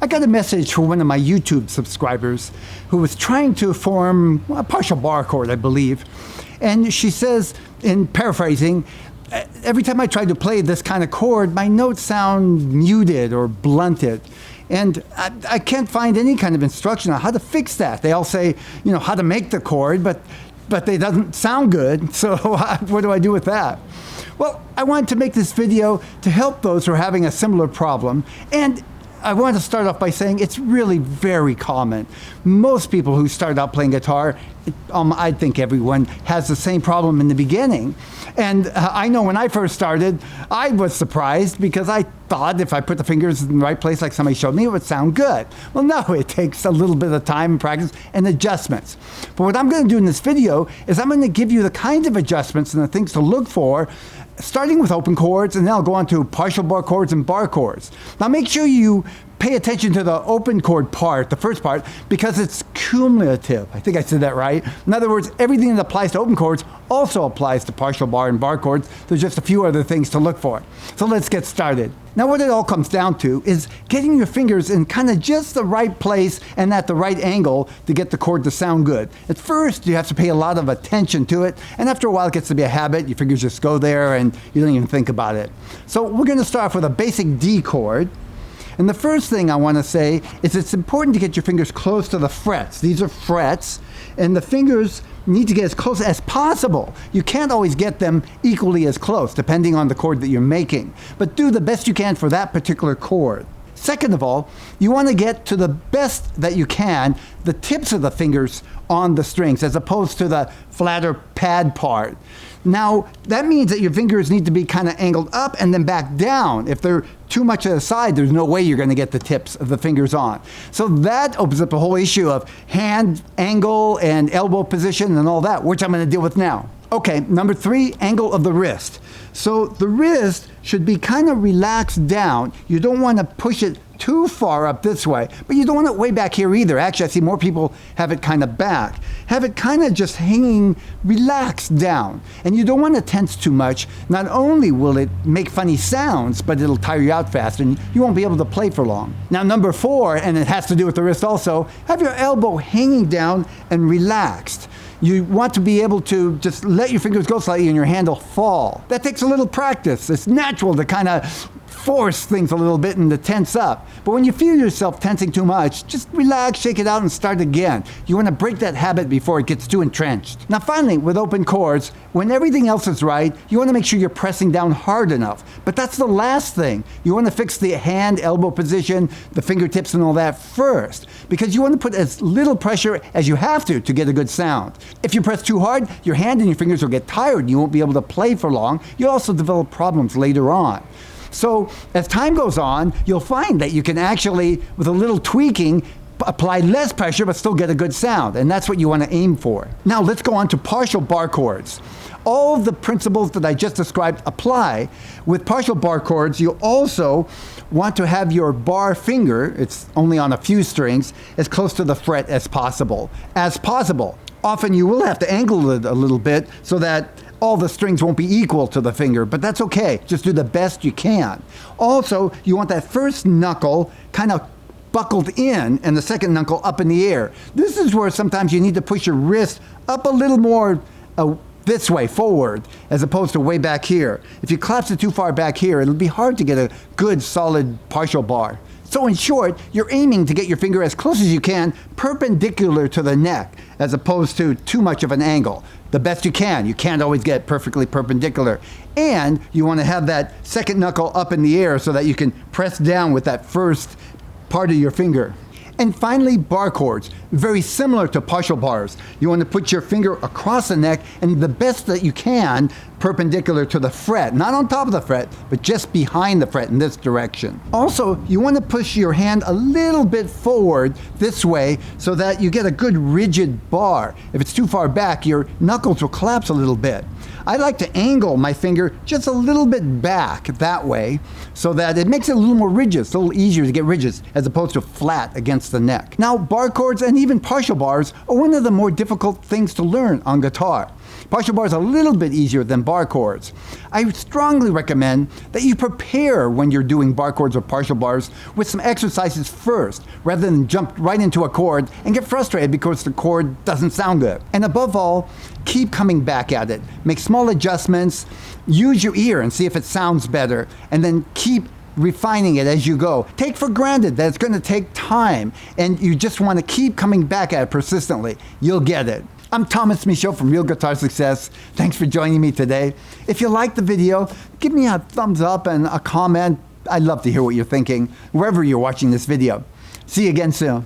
I got a message from one of my YouTube subscribers who was trying to form a partial bar chord, I believe. And she says, in paraphrasing, every time I try to play this kind of chord, my notes sound muted or blunted. And I can't find any kind of instruction on how to fix that. They all say, how to make the chord, but they doesn't sound good. So what do I do with that? Well, I wanted to make this video to help those who are having a similar problem. And I want to start off by saying it's really very common. Most people who start out playing guitar, I think everyone has the same problem in the beginning. And I know when I first started, I was surprised because I thought if I put the fingers in the right place like somebody showed me, it would sound good. Well, no, it takes a little bit of time and practice and adjustments. But what I'm going to do in this video is I'm going to give you the kinds of adjustments and the things to look for, starting with open chords, and then I'll go on to partial bar chords and bar chords. Now make sure you pay attention to the open chord part, the first part, because it's cumulative. I think I said that right. In other words, everything that applies to open chords also applies to partial bar and bar chords. There's just a few other things to look for. So let's get started. Now what it all comes down to is getting your fingers in kind of just the right place and at the right angle to get the chord to sound good. At first, you have to pay a lot of attention to it, and after a while it gets to be a habit. Your fingers just go there and you don't even think about it. So we're going to start off with a basic D chord. And the first thing I want to say is it's important to get your fingers close to the frets. These are frets, and the fingers need to get as close as possible. You can't always get them equally as close, depending on the chord that you're making. But do the best you can for that particular chord. Second of all, you want to get to the best that you can the tips of the fingers on the strings, as opposed to the flatter pad part. Now, that means that your fingers need to be kind of angled up and then back down. If they're too much to the side, there's no way you're going to get the tips of the fingers on. So that opens up the whole issue of hand angle and elbow position and all that, which I'm going to deal with now. Okay, number 3, angle of the wrist. So the wrist should be kind of relaxed down. You don't want to push it too far up this way, but you don't want it way back here either. Actually, I see more people have it kind of back. Have it kind of just hanging relaxed down. And you don't want to tense too much. Not only will it make funny sounds, but it'll tire you out fast and you won't be able to play for long. Now, number 4, and it has to do with the wrist also, have your elbow hanging down and relaxed. You want to be able to just let your fingers go slightly and your hand will fall. That takes a little practice. It's natural to kind of force things a little bit and to tense up. But when you feel yourself tensing too much, just relax, shake it out, and start again. You want to break that habit before it gets too entrenched. Now finally, with open chords, when everything else is right, you want to make sure you're pressing down hard enough. But that's the last thing. You want to fix the hand-elbow position, the fingertips and all that first, because you want to put as little pressure as you have to get a good sound. If you press too hard, your hand and your fingers will get tired and you won't be able to play for long. You'll also develop problems later on. So as time goes on, you'll find that you can actually, with a little tweaking, apply less pressure but still get a good sound, and that's what you want to aim for. Now let's go on to partial bar chords. All the principles that I just described apply. With partial bar chords, you also want to have your bar finger, it's only on a few strings, as close to the fret as possible. Often you will have to angle it a little bit so that all the strings won't be equal to the finger, but that's okay. Just do the best you can. Also, you want that first knuckle kind of buckled in and the second knuckle up in the air. This is where sometimes you need to push your wrist up a little more this way, forward, as opposed to way back here. If you collapse it too far back here, it'll be hard to get a good, solid partial bar. So in short, you're aiming to get your finger as close as you can, perpendicular to the neck, as opposed to too much of an angle. The best you can. You can't always get perfectly perpendicular. And you want to have that second knuckle up in the air so that you can press down with that first part of your finger. And finally, bar chords, very similar to partial bars. You want to put your finger across the neck and the best that you can perpendicular to the fret, not on top of the fret, but just behind the fret in this direction. Also, you want to push your hand a little bit forward this way so that you get a good rigid bar. If it's too far back, your knuckles will collapse a little bit. I like to angle my finger just a little bit back that way so that it makes it a little more rigid. It's a little easier to get rigid as opposed to flat against the neck. Now, bar chords and even partial bars are one of the more difficult things to learn on guitar. Partial bars are a little bit easier than bar chords. I strongly recommend that you prepare when you're doing bar chords or partial bars with some exercises first, rather than jump right into a chord and get frustrated because the chord doesn't sound good. And above all, keep coming back at it. Make small adjustments, use your ear and see if it sounds better, and then keep refining it as you go. Take for granted that it's going to take time, and you just want to keep coming back at it persistently. You'll get it. I'm Tomas Michaud from Real Guitar Success. Thanks for joining me today. If you liked the video, give me a thumbs up and a comment. I'd love to hear what you're thinking, wherever you're watching this video. See you again soon.